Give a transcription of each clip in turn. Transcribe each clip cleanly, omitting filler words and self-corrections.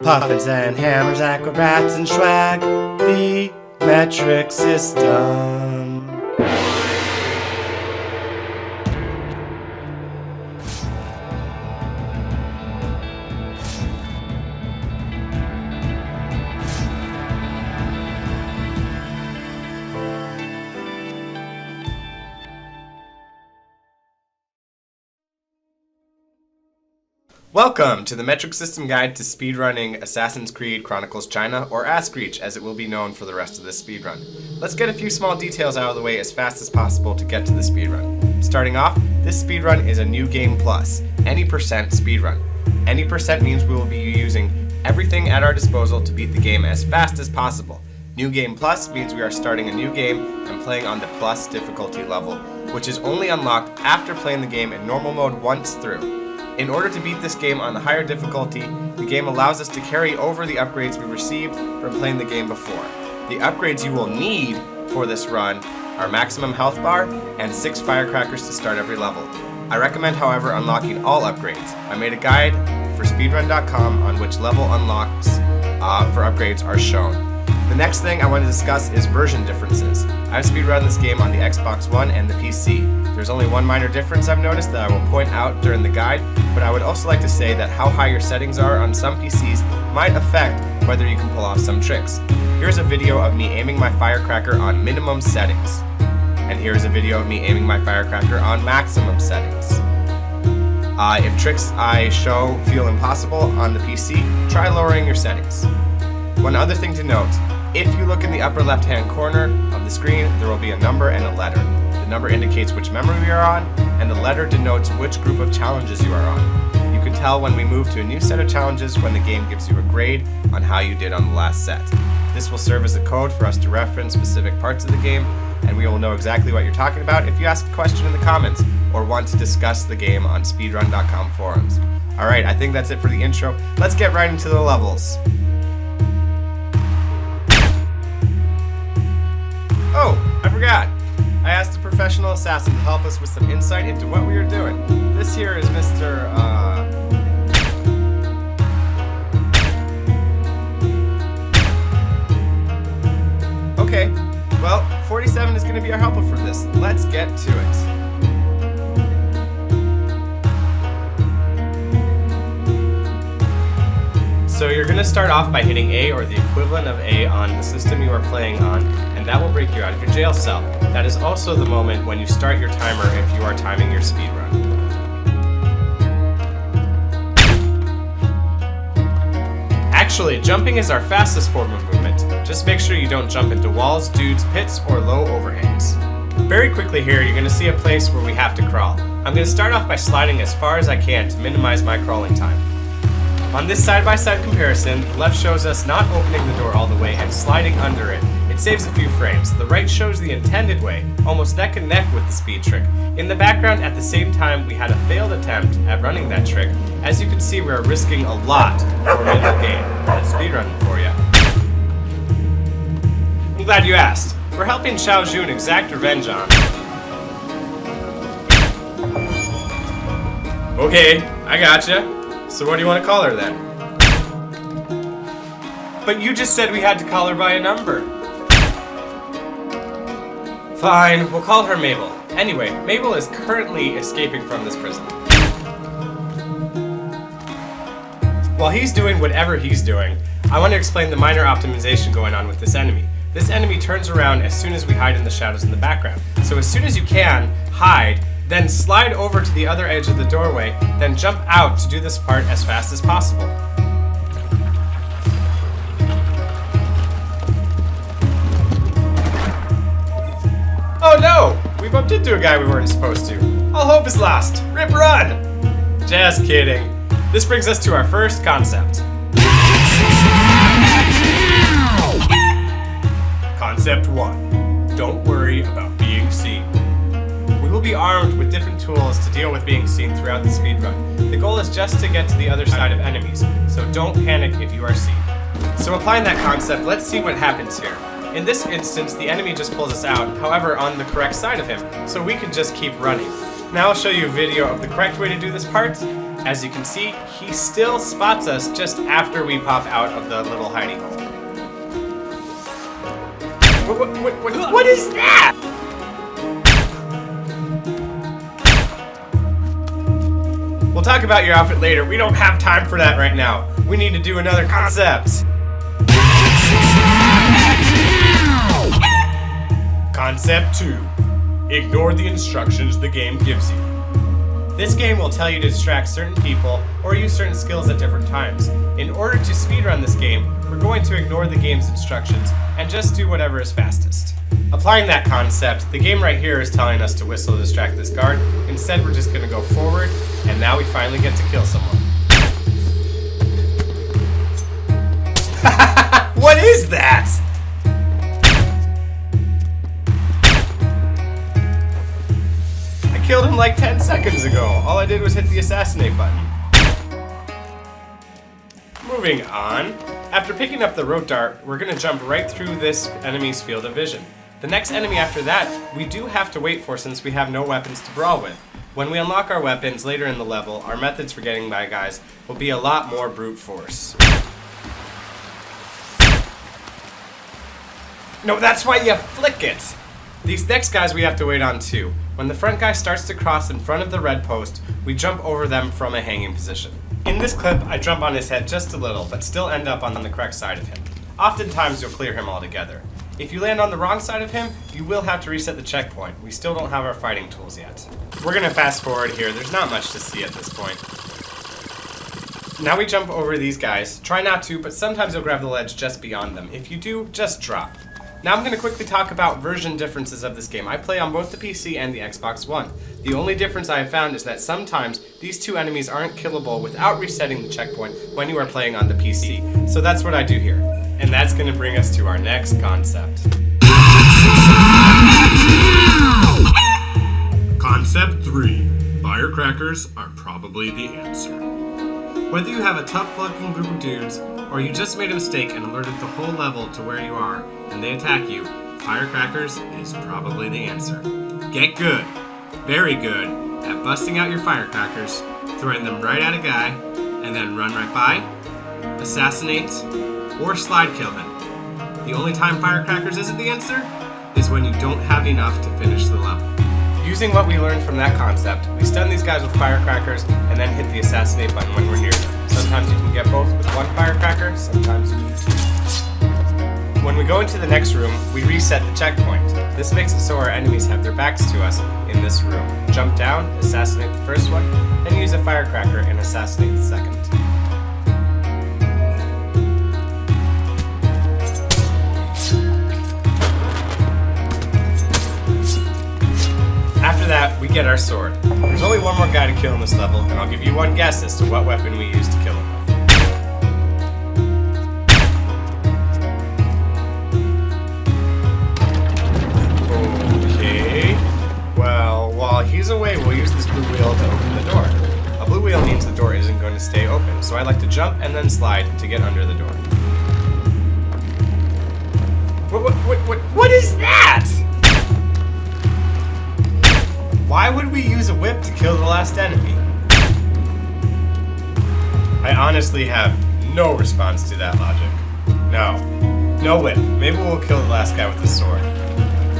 Puffins and hammers, acrobats and swag, the metric system. Welcome to the Metric System Guide to Speedrunning Assassin's Creed Chronicles China, or AskReach, as it will be known for the rest of this speedrun. Let's get a few small details out of the way as fast as possible to get to the speedrun. Starting off, this speedrun is a new game plus, any percent speedrun. Any percent means we will be using everything at our disposal to beat the game as fast as possible. New Game Plus means we are starting a new game and playing on the plus difficulty level, which is only unlocked after playing the game in normal mode once through. In order to beat this game on the higher difficulty, the game allows us to carry over the upgrades we received from playing the game before. The upgrades you will need for this run are maximum health bar and 6 firecrackers to start every level. I recommend, however, unlocking all upgrades. I made a guide for speedrun.com on which level unlocks for upgrades are shown. The next thing I want to discuss is version differences. I've speedrun this game on the Xbox One and the PC. There's only one minor difference I've noticed that I will point out during the guide, but I would also like to say that how high your settings are on some PCs might affect whether you can pull off some tricks. Here's a video of me aiming my firecracker on minimum settings. And here's a video of me aiming my firecracker on maximum settings. If tricks I show feel impossible on the PC, try lowering your settings. One other thing to note, if you look in the upper left-hand corner of the screen, there will be a number and a letter. The number indicates which memory we are on, and the letter denotes which group of challenges you are on. You can tell when we move to a new set of challenges when the game gives you a grade on how you did on the last set. This will serve as a code for us to reference specific parts of the game, and we will know exactly what you're talking about if you ask a question in the comments or want to discuss the game on speedrun.com forums. Alright, I think that's it for the intro. Let's get right into the levels. Oh, I forgot. I asked a professional assassin to help us with some insight into what we are doing. This here is Mr. Okay, well, 47 is going to be our helper for this. Let's get to it. So you're going to start off by hitting A or the equivalent of A on the system you are playing on, and that will break you out of your jail cell. That is also the moment when you start your timer if you are timing your speed run. Actually, jumping is our fastest form of movement. Just make sure you don't jump into walls, dudes, pits, or low overhangs. Very quickly here, you're going to see a place where we have to crawl. I'm going to start off by sliding as far as I can to minimize my crawling time. On this side-by-side comparison, the left shows us not opening the door all the way and sliding under it. It saves a few frames. The right shows the intended way, almost neck and neck with the speed trick. In the background, at the same time, we had a failed attempt at running that trick. As you can see, we are risking a lot for winning the game. That's speedrunning for you. I'm glad you asked. We're helping Xiao Jun exact revenge on. Okay, I gotcha. So what do you want to call her then? But you just said we had to call her by a number. Fine, we'll call her Mabel. Anyway, Mabel is currently escaping from this prison. While he's doing whatever he's doing, I want to explain the minor optimization going on with this enemy. This enemy turns around as soon as we hide in the shadows in the background. So as soon as you can, hide, then slide over to the other edge of the doorway, then jump out to do this part as fast as possible. Oh no! We bumped into a guy we weren't supposed to. All hope is lost. Rip run! Just kidding. This brings us to our first concept. Concept 1. Don't worry about being seen. We will be armed with different tools to deal with being seen throughout the speedrun. The goal is just to get to the other side of enemies, so don't panic if you are seen. So applying that concept, let's see what happens here. In this instance, the enemy just pulls us out, however on the correct side of him, so we can just keep running. Now I'll show you a video of the correct way to do this part, As you can see, he still spots us just after we pop out of the little hidey hole. What is that? We'll talk about your outfit later. We don't have time for that right now. We need to do another concept. Concept 2. Ignore the instructions the game gives you. This game will tell you to distract certain people or use certain skills at different times. In order to speedrun this game, we're going to ignore the game's instructions and just do whatever is fastest. Applying that concept, the game right here is telling us to whistle to distract this guard. Instead, we're just going to go forward, and now we finally get to kill someone. What is that? I killed him like 10 seconds ago. All I did was hit the assassinate button. Moving on. After picking up the road dart, we're going to jump right through this enemy's field of vision. The next enemy after that, we do have to wait for since we have no weapons to brawl with. When we unlock our weapons later in the level, our methods for getting by guys will be a lot more brute force. No, that's why you flick it! These next guys we have to wait on too. When the front guy starts to cross in front of the red post, we jump over them from a hanging position. In this clip, I jump on his head just a little, but still end up on the correct side of him. Oftentimes you'll clear him altogether. If you land on the wrong side of him, you will have to reset the checkpoint. We still don't have our fighting tools yet. We're gonna fast forward here. There's not much to see at this point. Now we jump over these guys. Try not to, but sometimes you'll grab the ledge just beyond them. If you do, just drop. Now I'm gonna quickly talk about version differences of this game. I play on both the PC and the Xbox One. The only difference I have found is that sometimes these two enemies aren't killable without resetting the checkpoint when you are playing on the PC. So that's what I do here. And that's going to bring us to our next concept. Concept 3. Firecrackers are probably the answer. Whether you have a tough-looking group of dudes, or you just made a mistake and alerted the whole level to where you are, and they attack you, firecrackers is probably the answer. Get good, very good, at busting out your firecrackers, throwing them right at a guy, and then run right by, assassinate, or slide kill him. The only time firecrackers isn't the answer is when you don't have enough to finish the level. Using what we learned from that concept, we stun these guys with firecrackers and then hit the assassinate button when we're near them. Sometimes you can get both with one firecracker, sometimes you need two. When we go into the next room, we reset the checkpoint. This makes it so our enemies have their backs to us in this room. Jump down, assassinate the first one, then use a firecracker and assassinate the second. After that, we get our sword. There's only one more guy to kill in this level, and I'll give you one guess as to what weapon we use to kill him with. Okay. Well, while he's away, we'll use this blue wheel to open the door. A blue wheel means the door isn't going to stay open, so I like to jump and then slide to get under the door. What is that? Why would we use a whip to kill the last enemy? I honestly have no response to that logic. No whip. Maybe we'll kill the last guy with a sword.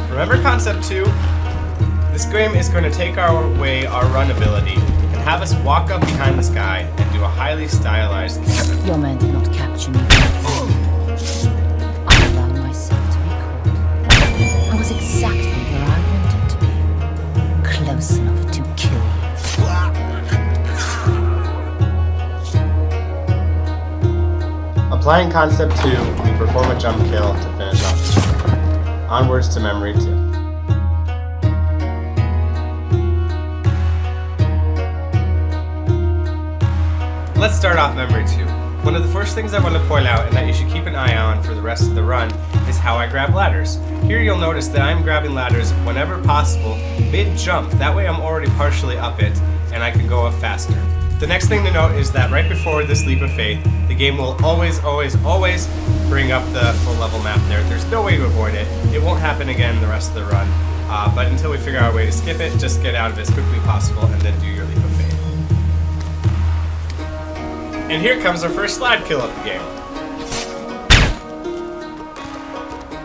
Remember concept 2? This game is going to take away our run ability and have us walk up behind this guy and do a highly stylized cannon. Your man did not capture me. I allowed myself to be caught. I was exactly where I wanted to be. Close enough to kill you. Applying concept 2, we perform a jump kill to finish off the story. Onwards to memory 2. Let's start off memory 2. One of the first things I want to point out and that you should keep an eye on for the rest of the run is how I grab ladders. Here you'll notice that I'm grabbing ladders whenever possible, mid-jump. That way I'm already partially up it and I can go up faster. The next thing to note is that right before this leap of faith, the game will always bring up the full level map there. There's no way to avoid it. It won't happen again the rest of the run. But until we figure out a way to skip it, just get out of it as quickly as possible and then do your leap of faith. And here comes our first slide kill of the game.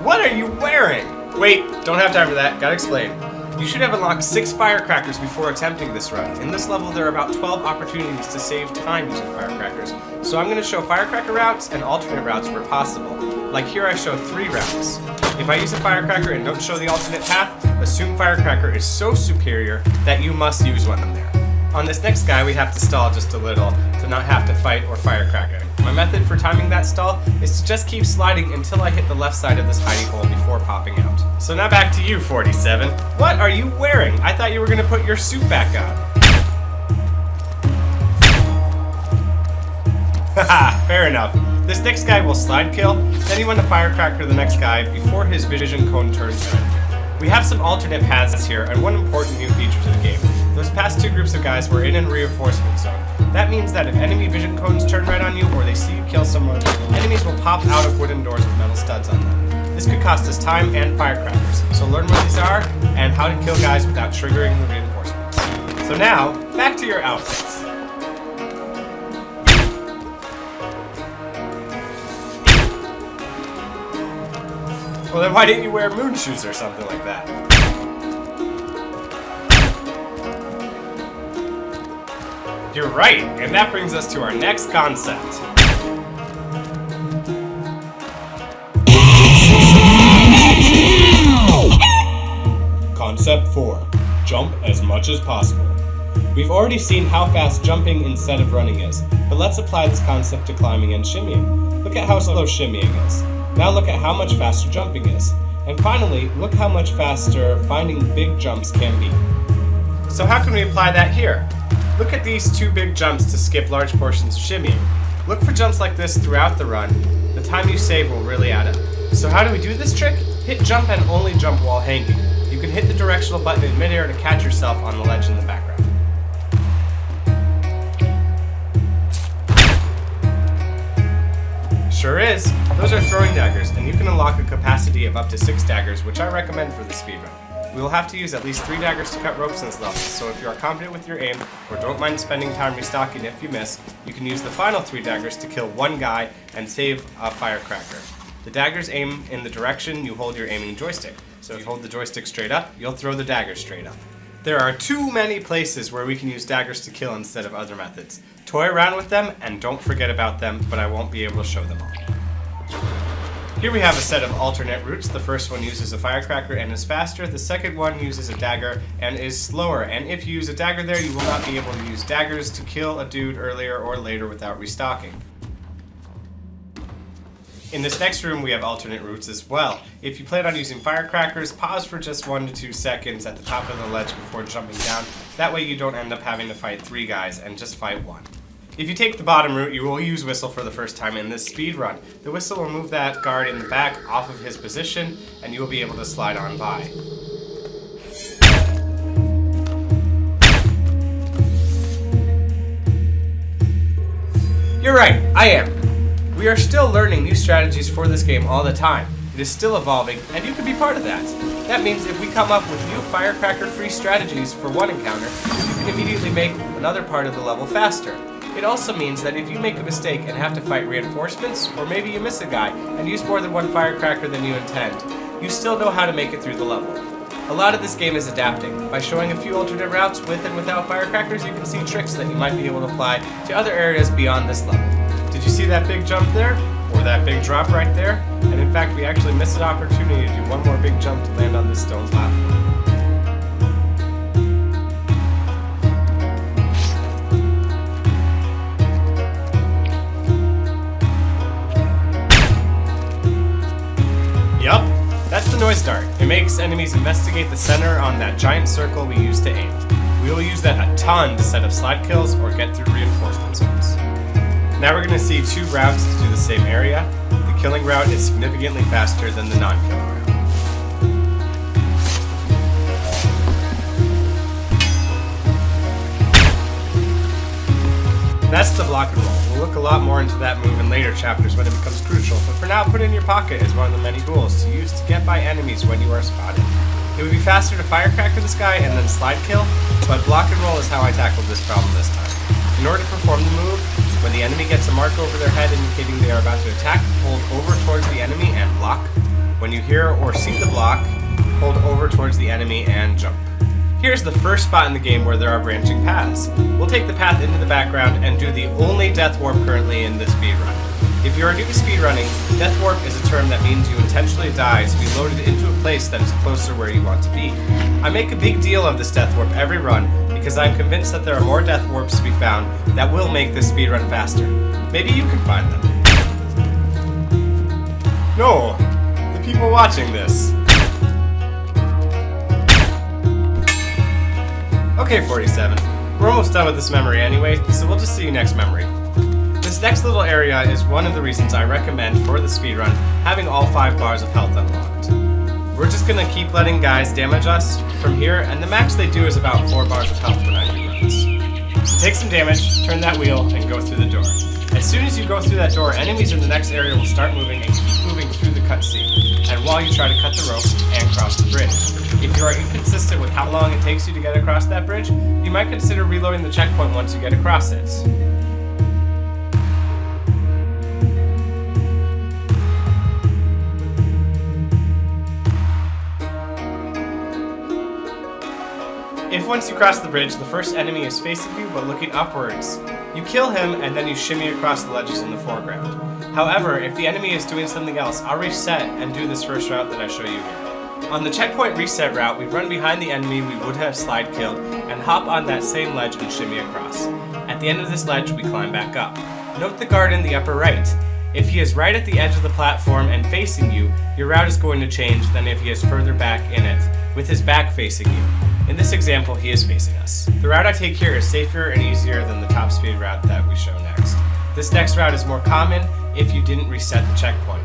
What are you wearing? Wait, don't have time for that, gotta explain. You should have unlocked 6 firecrackers before attempting this run. In this level, there are about 12 opportunities to save time using firecrackers. So I'm going to show firecracker routes and alternate routes where possible. Like here I show 3 routes. If I use a firecracker and don't show the alternate path, assume firecracker is so superior that you must use one of them there. On this next guy, we have to stall just a little to not have to fight or firecracker. My method for timing that stall is to just keep sliding until I hit the left side of this hidey hole before popping out. So now back to you, 47. What are you wearing? I thought you were going to put your suit back on. Haha, fair enough. This next guy will slide kill, then you want to firecracker the next guy before his vision cone turns red. We have some alternate paths here and one important new feature to the game. Those past 2 groups of guys were in a reinforcement zone. That means that if enemy vision cones turn red on you or they see you kill someone, enemies will pop out of wooden doors with metal studs on them. This could cost us time and firecrackers, so learn what these are and how to kill guys without triggering the reinforcements. So now, back to your outfits. Well then why didn't you wear moon shoes or something like that? You're right, and that brings us to our next concept. Concept 4. Jump as much as possible. We've already seen how fast jumping instead of running is, but let's apply this concept to climbing and shimmying. Look at how slow shimmying is. Now look at how much faster jumping is. And finally, look how much faster finding big jumps can be. So how can we apply that here? Look at these 2 big jumps to skip large portions of shimmying. Look for jumps like this throughout the run. The time you save will really add up. So how do we do this trick? Hit jump and only jump while hanging. You can hit the directional button in midair to catch yourself on the ledge in the background. Sure is. Those are throwing daggers, and you can unlock a capacity of up to 6 daggers, which I recommend for the speedrun. We will have to use at least 3 daggers to cut ropes in this level, so if you are confident with your aim, or don't mind spending time restocking if you miss, you can use the final 3 daggers to kill 1 guy and save a firecracker. The daggers aim in the direction you hold your aiming joystick, so if you hold the joystick straight up, you'll throw the daggers straight up. There are too many places where we can use daggers to kill instead of other methods. Toy around with them, and don't forget about them, but I won't be able to show them all. Here we have a set of alternate routes. The first one uses a firecracker and is faster. The second one uses a dagger and is slower. And if you use a dagger there, you will not be able to use daggers to kill a dude earlier or later without restocking. In this next room, we have alternate routes as well. If you plan on using firecrackers, pause for just 1 to 2 seconds at the top of the ledge before jumping down. That way you don't end up having to fight 3 guys and just fight 1. If you take the bottom route, you will use Whistle for the first time in this speed run. The Whistle will move that guard in the back off of his position, and you will be able to slide on by. You're right, I am. We are still learning new strategies for this game all the time. It is still evolving, and you can be part of that. That means if we come up with new firecracker-free strategies for one encounter, you can immediately make another part of the level faster. It also means that if you make a mistake and have to fight reinforcements, or maybe you miss a guy and use more than 1 firecracker than you intend, you still know how to make it through the level. A lot of this game is adapting. By showing a few alternate routes with and without firecrackers, you can see tricks that you might be able to apply to other areas beyond this level. Did you see that big jump there? Or that big drop right there? And in fact, we actually missed an opportunity to do 1 more big jump to land on this stone platform. Yup, that's the noise dart. It makes enemies investigate the center on that giant circle we use to aim. We will use that a ton to set up slide kills or get through reinforcement zones. Now we're going to see 2 routes to do the same area. The killing route is significantly faster than the non-killing route. That's the block and roll. We'll look a lot more into that move in later chapters when it becomes crucial, but for now put it in your pocket as one of the many tools to use to get by enemies when you are spotted. It would be faster to firecracker this guy and then slide kill, but block and roll is how I tackled this problem this time. In order to perform the move, When the enemy gets a mark over their head indicating they are about to attack, hold over towards the enemy and block. When you hear or see the block, hold over towards the enemy and jump. Here's the first spot in the game where there are branching paths. We'll take the path into the background and do the only death warp currently in this speedrun. If you are new to speedrunning, death warp is a term that means you intentionally die to be loaded into a place that is closer where you want to be. I make a big deal of this death warp every run because I'm convinced that there are more death warps to be found that will make this speedrun faster. Maybe you can find them. No, the people watching this. Okay, 47. We're almost done with this memory anyway, so we'll just see you next memory. This next little area is one of the reasons I recommend for the speedrun having all 5 bars of health unlocked. We're just gonna keep letting guys damage us from here, and the max they do is about 4 bars of health for 90 runs. So take some damage, turn that wheel, and go through the door. As soon as you go through that door, enemies in the next area will start moving and keep moving through the cutscene, and while you try to cut the rope and cross the bridge. If you are inconsistent with how long it takes you to get across that bridge, you might consider reloading the checkpoint once you get across it. If once you cross the bridge, the first enemy is facing you but looking upwards, you kill him and then you shimmy across the ledges in the foreground. However, if the enemy is doing something else, I'll reset and do this first route that I show you here. On the checkpoint reset route, we run behind the enemy we would have slide killed and hop on that same ledge and shimmy across. At the end of this ledge, we climb back up. Note the guard in the upper right. If he is right at the edge of the platform and facing you, your route is going to change than if he is further back in it, with his back facing you. In this example, he is facing us. The route I take here is safer and easier than the top speed route that we show next. This next route is more common if you didn't reset the checkpoint.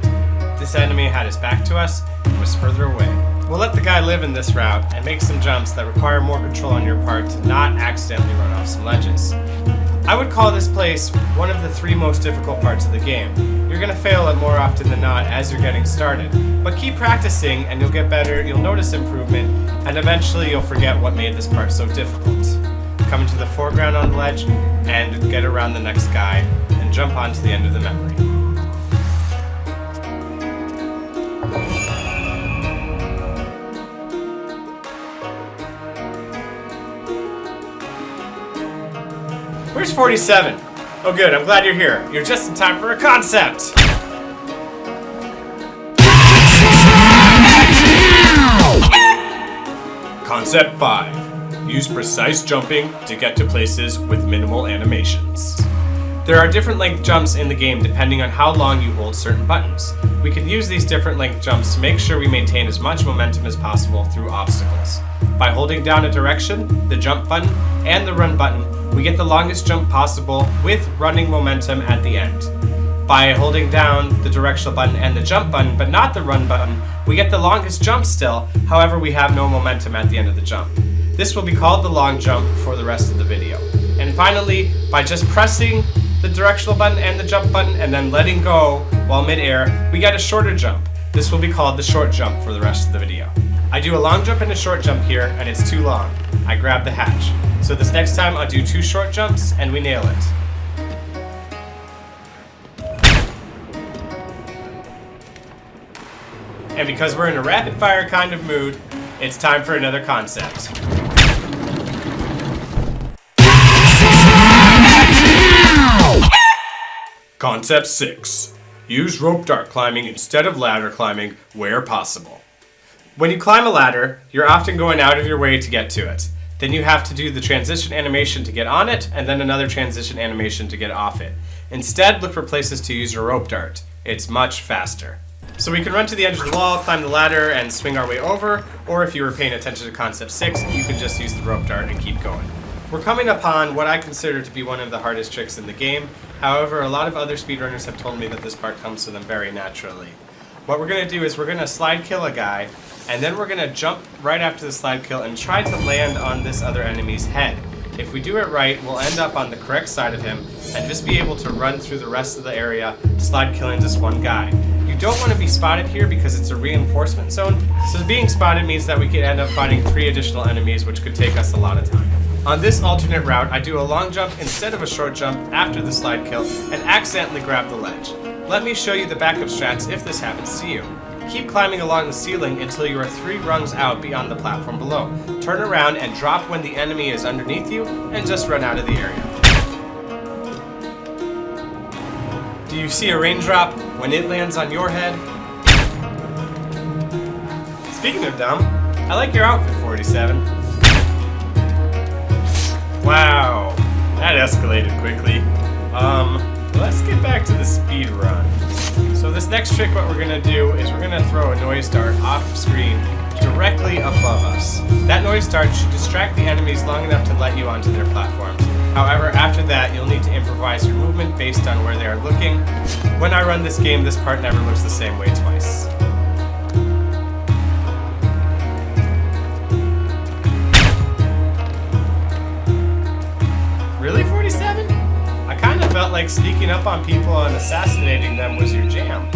This enemy had his back to us and was further away. We'll let the guy live in this route and make some jumps that require more control on your part to not accidentally run off some ledges. I would call this place one of the 3 most difficult parts of the game. You're going to fail it more often than not as you're getting started, but keep practicing and you'll get better, you'll notice improvement, and eventually you'll forget what made this part so difficult. Come into the foreground on the ledge and get around the next guy and jump onto the end of the memory. Where's 47? Oh good, I'm glad you're here. You're just in time for a concept! Concept 5. Use precise jumping to get to places with minimal animations. There are different length jumps in the game depending on how long you hold certain buttons. We can use these different length jumps to make sure we maintain as much momentum as possible through obstacles. By holding down a direction, the jump button, and the run button, we get the longest jump possible with running momentum at the end. By holding down the directional button and the jump button, but not the run button, we get the longest jump still, however we have no momentum at the end of the jump. This will be called the long jump for the rest of the video. And finally, by just pressing the directional button and the jump button and then letting go while mid-air, we get a shorter jump. This will be called the short jump for the rest of the video. I do a long jump and a short jump here, and it's too long. I grab the hatch. So this next time I'll do 2 short jumps and we nail it. And because we're in a rapid fire kind of mood, it's time for another concept. Concept 6. Use rope dart climbing instead of ladder climbing where possible. When you climb a ladder, you're often going out of your way to get to it. Then you have to do the transition animation to get on it, and then another transition animation to get off it. Instead, look for places to use your rope dart. It's much faster. So we can run to the edge of the wall, climb the ladder, and swing our way over, or if you were paying attention to Concept 6, you can just use the rope dart and keep going. We're coming upon what I consider to be one of the hardest tricks in the game. However, a lot of other speedrunners have told me that this part comes to them very naturally. What we're going to do is we're going to slide kill a guy, and then we're going to jump right after the slide kill and try to land on this other enemy's head. If we do it right, we'll end up on the correct side of him and just be able to run through the rest of the area, slide killing this one guy. You don't want to be spotted here because it's a reinforcement zone, so being spotted means that we could end up fighting 3 additional enemies, which could take us a lot of time. On this alternate route, I do a long jump instead of a short jump after the slide kill and accidentally grab the ledge. Let me show you the backup strats if this happens to you. Keep climbing along the ceiling until you are 3 rungs out beyond the platform below. Turn around and drop when the enemy is underneath you and just run out of the area. Do you see a raindrop when it lands on your head? Speaking of dumb, I like your outfit, 47. Wow, that escalated quickly. Let's get back to the speed run. So this next trick, what we're gonna do is we're gonna throw a noise dart off screen directly above us. That noise dart should distract the enemies long enough to let you onto their platforms. However, after that, you'll need to improvise your movement based on where they are looking. When I run this game, this part never looks the same way twice. Really, 47? I kind of felt like sneaking up on people and assassinating them was your jam.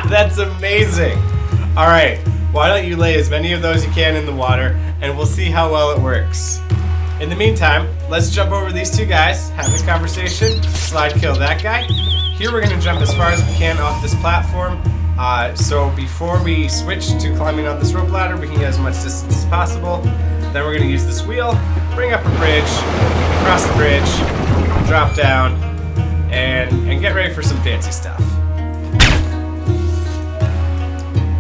That's amazing! Alright, why don't you lay as many of those you can in the water, and we'll see how well it works. In the meantime, let's jump over these 2 guys, have a conversation, slide kill that guy. Here we're going to jump as far as we can off this platform, so before we switch to climbing on this rope ladder, we can get as much distance as possible. Then we're going to use this wheel, bring up a bridge, cross the bridge, drop down, and get ready for some fancy stuff.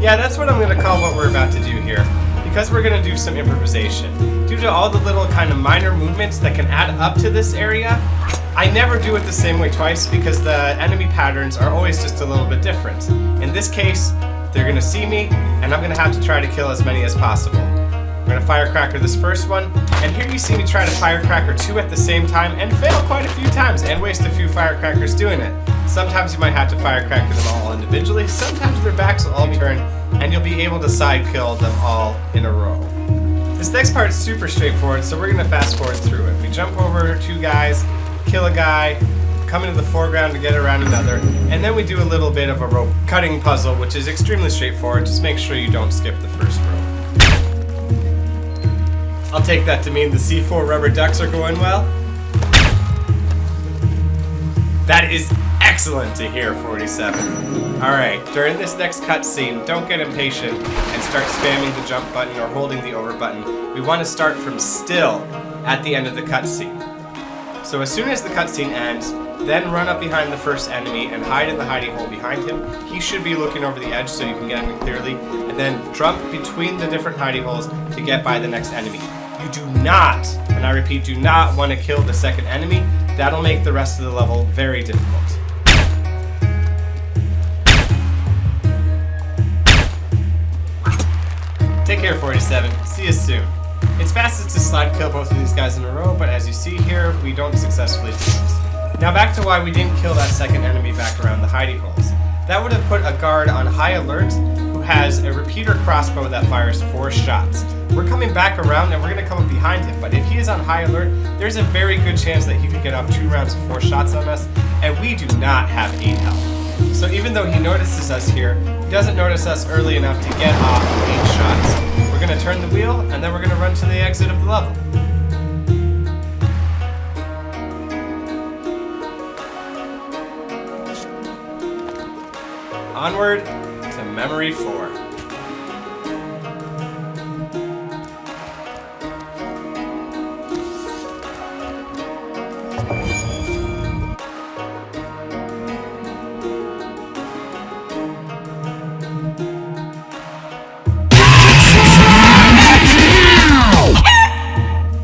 Yeah, that's what I'm going to call what we're about to do here, because we're going to do some improvisation. Due to all the little kind of minor movements that can add up to this area, I never do it the same way twice because the enemy patterns are always just a little bit different. In this case, they're going to see me, and I'm going to have to try to kill as many as possible. I'm going to firecracker this first one, and here you see me try to firecracker 2 at the same time and fail quite a few times and waste a few firecrackers doing it. Sometimes you might have to firecracker them all individually, sometimes their backs will all be turned, and you'll be able to side kill them all in a row. This next part is super straightforward, so we're going to fast forward through it. We jump over 2 guys, kill a guy, come into the foreground to get around another, and then we do a little bit of a rope cutting puzzle, which is extremely straightforward. Just make sure you don't skip the first rope. I'll take that to mean the C4 rubber ducks are going well. That is excellent to hear, 47. Alright, during this next cutscene, don't get impatient and start spamming the jump button or holding the over button. We want to start from still at the end of the cutscene. So as soon as the cutscene ends, then run up behind the first enemy and hide in the hiding hole behind him. He should be looking over the edge so you can get him clearly, and then jump between the different hiding holes to get by the next enemy. You do not, and I repeat, do not want to kill the second enemy. That'll make the rest of the level very difficult. Take care, 47. See you soon. It's fastest to slide kill both of these guys in a row, but as you see here, we don't successfully do this. Now back to why we didn't kill that second enemy back around the hidey holes. That would have put a guard on high alert who has a repeater crossbow that fires 4 shots. We're coming back around and we're going to come up behind him, but if he is on high alert, there's a very good chance that he could get off 2 rounds of 4 shots on us, and we do not have 8 health. So even though he notices us here, he doesn't notice us early enough to get off 8 shots. We're going to turn the wheel, and then we're going to run to the exit of the level. Onward to Memory 4.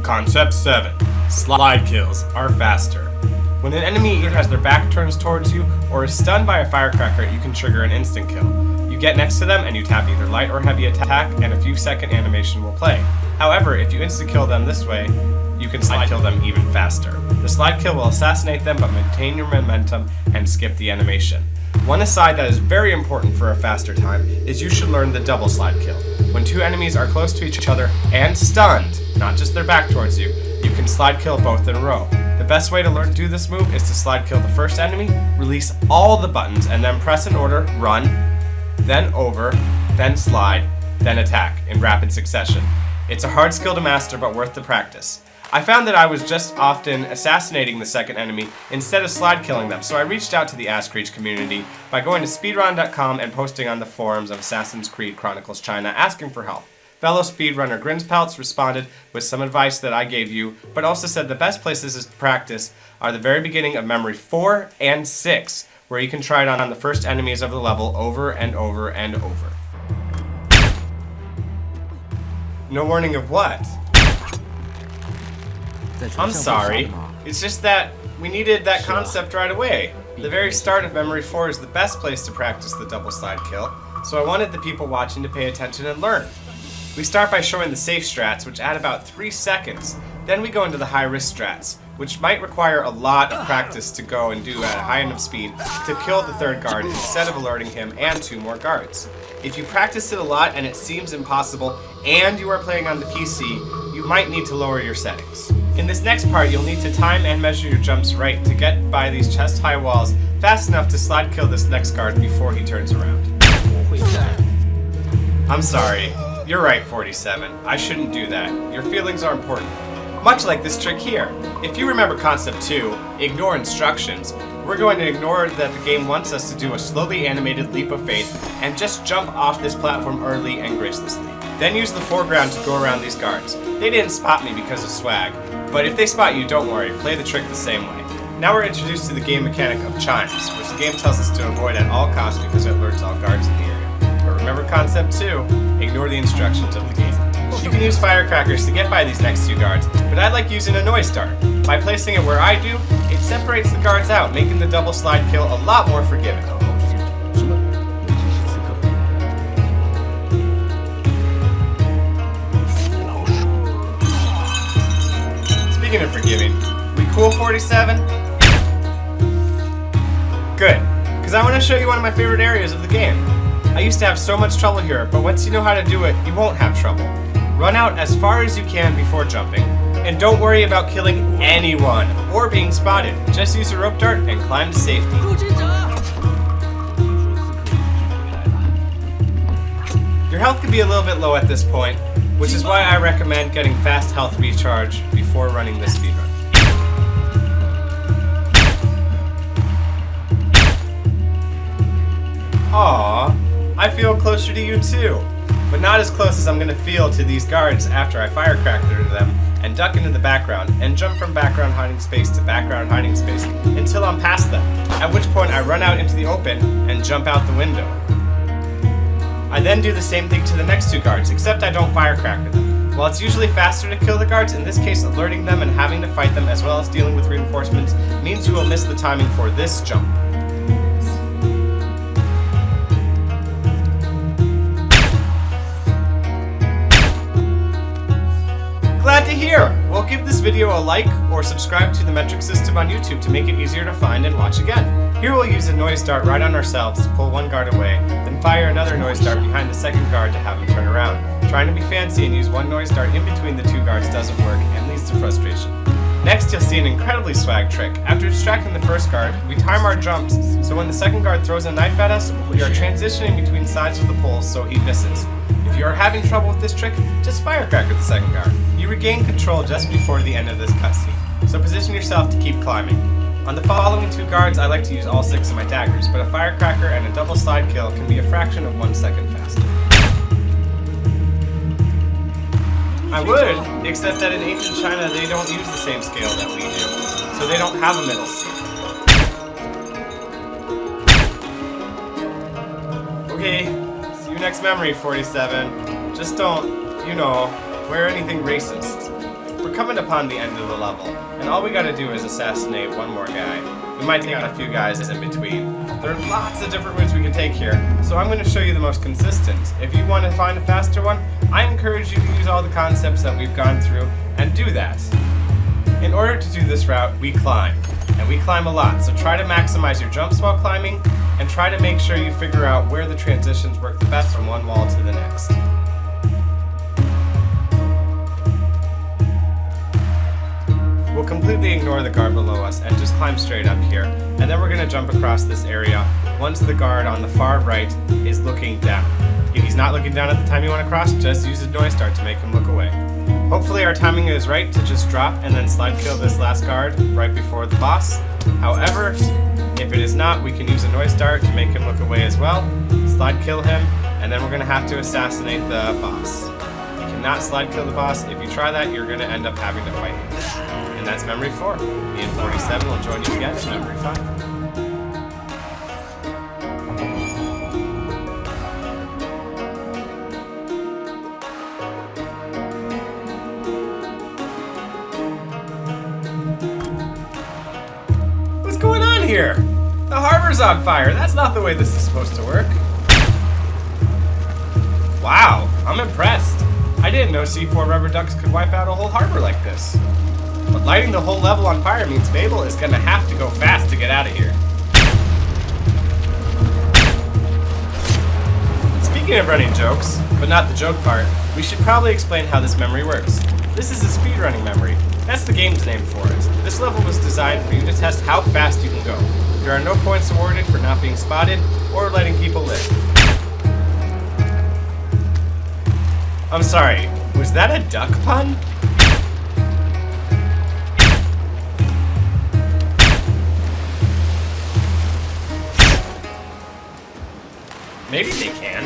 Concept 7. Slide kills are faster. When an enemy either has their back turned towards you or is stunned by a firecracker, you can trigger an instant kill. You get next to them and you tap either light or heavy attack, and a few second animation will play. However, if you insta kill them this way, you can slide kill them even faster. The slide kill will assassinate them but maintain your momentum and skip the animation. One aside that is very important for a faster time is you should learn the double slide kill. When 2 enemies are close to each other and stunned, not just their back towards you, you can slide kill both in a row. The best way to learn to do this move is to slide kill the first enemy, release all the buttons, and then press in order run, then over, then slide, then attack in rapid succession. It's a hard skill to master, but worth the practice. I found that I was just often assassinating the second enemy instead of slide killing them, so I reached out to the Ass Creech community by going to speedrun.com and posting on the forums of Assassin's Creed Chronicles China asking for help. Fellow speedrunner Grinspouts responded with some advice that I gave you, but also said the best places to practice are the very beginning of Memory 4 and 6, where you can try it on the first enemies of the level over and over and over. No warning of what? I'm sorry. It's just that we needed that concept right away. The very start of Memory 4 is the best place to practice the double slide kill, so I wanted the people watching to pay attention and learn. We start by showing the safe strats, which add about 3 seconds. Then we go into the high risk strats, which might require a lot of practice to go and do at a high enough speed to kill the third guard instead of alerting him and 2 more guards. If you practice it a lot and it seems impossible and you are playing on the PC, you might need to lower your settings. In this next part, you'll need to time and measure your jumps right to get by these chest-high walls fast enough to slide kill this next guard before he turns around. I'm sorry. You're right, 47. I shouldn't do that. Your feelings are important. Much like this trick here. If you remember concept 2, ignore instructions, we're going to ignore that the game wants us to do a slowly animated leap of faith and just jump off this platform early and gracelessly. Then use the foreground to go around these guards. They didn't spot me because of swag, but if they spot you, don't worry, play the trick the same way. Now we're introduced to the game mechanic of chimes, which the game tells us to avoid at all costs because it alerts all guards in the area. But remember concept 2, ignore the instructions of the game. You can use firecrackers to get by these next 2 guards, but I like using a noise dart. By placing it where I do, it separates the guards out, making the double slide kill a lot more forgiving. Speaking of forgiving, we cool 47? Good, because I want to show you one of my favorite areas of the game. I used to have so much trouble here, but once you know how to do it, you won't have trouble. Run out as far as you can before jumping, and don't worry about killing anyone or being spotted. Just use a rope dart and climb to safety. Your health can be a little bit low at this point, which is why I recommend getting fast health recharge before running this speedrun. Aww, I feel closer to you too, but not as close as I'm gonna feel to these guards after I firecracker them and duck into the background and jump from background hiding space to background hiding space until I'm past them, at which point I run out into the open and jump out the window. I then do the same thing to the next 2 guards, except I don't firecracker them. While it's usually faster to kill the guards, in this case alerting them and having to fight them as well as dealing with reinforcements means you will miss the timing for this jump. Glad to hear! Well, give this video a like or subscribe to the metric system on YouTube to make it easier to find and watch again. Here we'll use a noise dart right on ourselves to pull 1 guard away, then fire another noise dart behind the second guard to have him turn around. Trying to be fancy and use 1 noise dart in between the 2 guards doesn't work and leads to frustration. Next, you'll see an incredibly swag trick. After distracting the first guard, we time our jumps, so when the second guard throws a knife at us, we are transitioning between sides of the poles so he misses. If you are having trouble with this trick, just firecracker the second guard. You regain control just before the end of this cutscene, so position yourself to keep climbing. On the following 2 guards, I like to use all 6 of my daggers, but a firecracker and a double slide kill can be a fraction of 1 second faster. I would, except that in ancient China they don't use the same scale that we do, so they don't have a middle C. Okay. Next memory, 47. Just don't, wear anything racist. We're coming upon the end of the level, and all we gotta do is assassinate 1 more guy. We might take out a few guys in between. There are lots of different routes we can take here, so I'm gonna show you the most consistent. If you want to find a faster one, I encourage you to use all the concepts that we've gone through and do that. In order to do this route, we climb. And we climb a lot, so try to maximize your jumps while climbing, and try to make sure you figure out where the transitions work the best from one wall to the next. We'll completely ignore the guard below us and just climb straight up here. And then we're going to jump across this area once the guard on the far right is looking down. If he's not looking down at the time you want to cross, just use a noise dart to make him look away. Hopefully our timing is right to just drop and then slide kill this last guard right before the boss. However, if it is not, we can use a noise dart to make him look away as well, slide kill him, and then we're going to have to assassinate the boss. You cannot slide kill the boss. If you try that, you're going to end up having to fight him. And that's Memory 4. Me and 47 will join you again in Memory 5. What's going on here? The harbor's on fire. That's not the way this is supposed to work. Wow, I'm impressed. I didn't know C4 rubber ducks could wipe out a whole harbor like this. But lighting the whole level on fire means Mabel is gonna have to go fast to get out of here. Speaking of running jokes, but not the joke part, we should probably explain how this memory works. This is a speedrunning memory. That's the game's name for it. This level was designed for you to test how fast you can go. There are no points awarded for not being spotted or letting people live. I'm sorry, was that a duck pun? Maybe they can.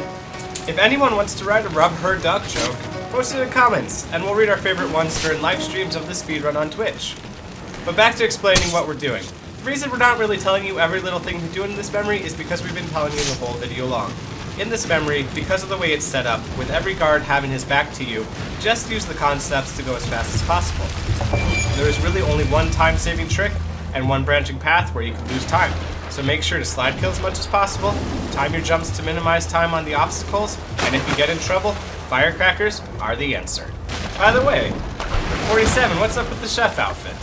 If anyone wants to write a rub her duck joke, post it in the comments, and we'll read our favorite ones during live streams of the speedrun on Twitch. But back to explaining what we're doing. The reason we're not really telling you every little thing to do in this memory is because we've been telling you the whole video long. In this memory, because of the way it's set up, with every guard having his back to you, just use the concepts to go as fast as possible. There is really only one time-saving trick, and one branching path where you can lose time. So make sure to slide kill as much as possible, time your jumps to minimize time on the obstacles, and if you get in trouble, firecrackers are the answer. By the way, 47, what's up with the chef outfit?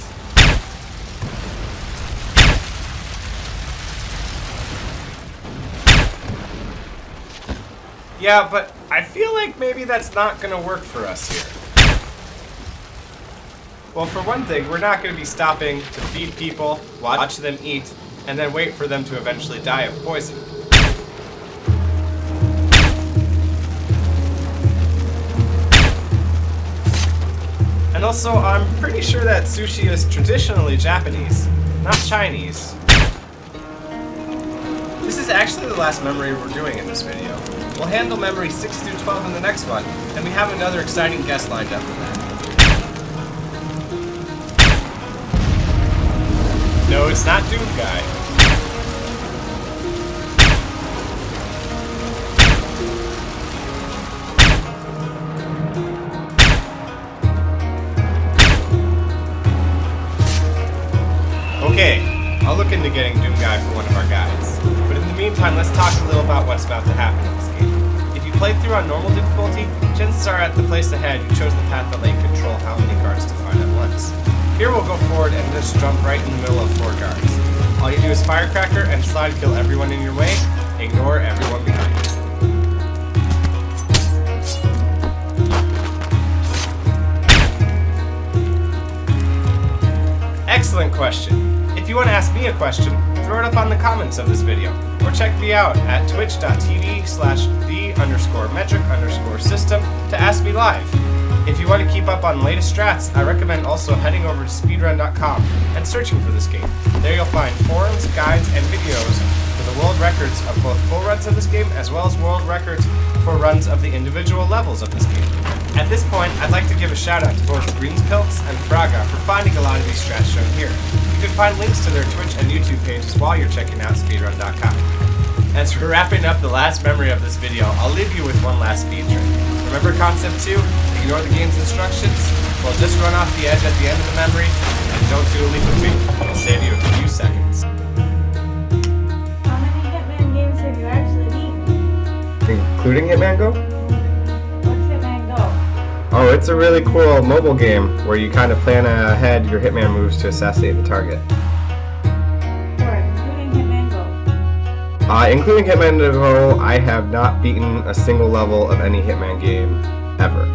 Yeah, but I feel like maybe that's not gonna work for us here. Well, for one thing, we're not gonna be stopping to feed people, watch them eat, and then wait for them to eventually die of poison. And also, I'm pretty sure that sushi is traditionally Japanese, not Chinese. This is actually the last memory we're doing in this video. We'll handle memory 6 through 12 in the next one, and we have another exciting guest lined up for that. No, it's not Doom Guy. Okay, I'll look into getting Doom Guy for one of our guides. But in the meantime, let's talk a little about what's about to happen in this game. If you played through on normal difficulty, chances are at the place ahead you chose the path that let you control how many guards to fight at once. Here we'll go forward and just jump right in the middle of 4 guards. All you do is firecracker and slide kill everyone in your way, ignore everyone behind you. Excellent question. If you want to ask me a question, throw it up on the comments of this video, or check me out at twitch.tv/the_metric_system to ask me live. If you want to keep up on latest strats, I recommend also heading over to speedrun.com and searching for this game. There you'll find forums, guides, and videos for the world records of both full runs of this game as well as world records for runs of the individual levels of this game. At this point, I'd like to give a shout out to both Greenspilts and Fraga for finding a lot of these strats shown here. You can find links to their Twitch and YouTube pages while you're checking out speedrun.com. As we're wrapping up the last memory of this video, I'll leave you with one last speed trick. Remember concept 2? Ignore the game's instructions? Well, just run off the edge at the end of the memory, and don't do a leap of faith. It'll save you a few seconds. How many Hitman games have you actually beaten? Including Hitman Go? What's Hitman Go? Oh, it's a really cool mobile game where you kind of plan ahead your Hitman moves to assassinate the target. Or including Hitman Go? Including Hitman Go, I have not beaten a single level of any Hitman game ever.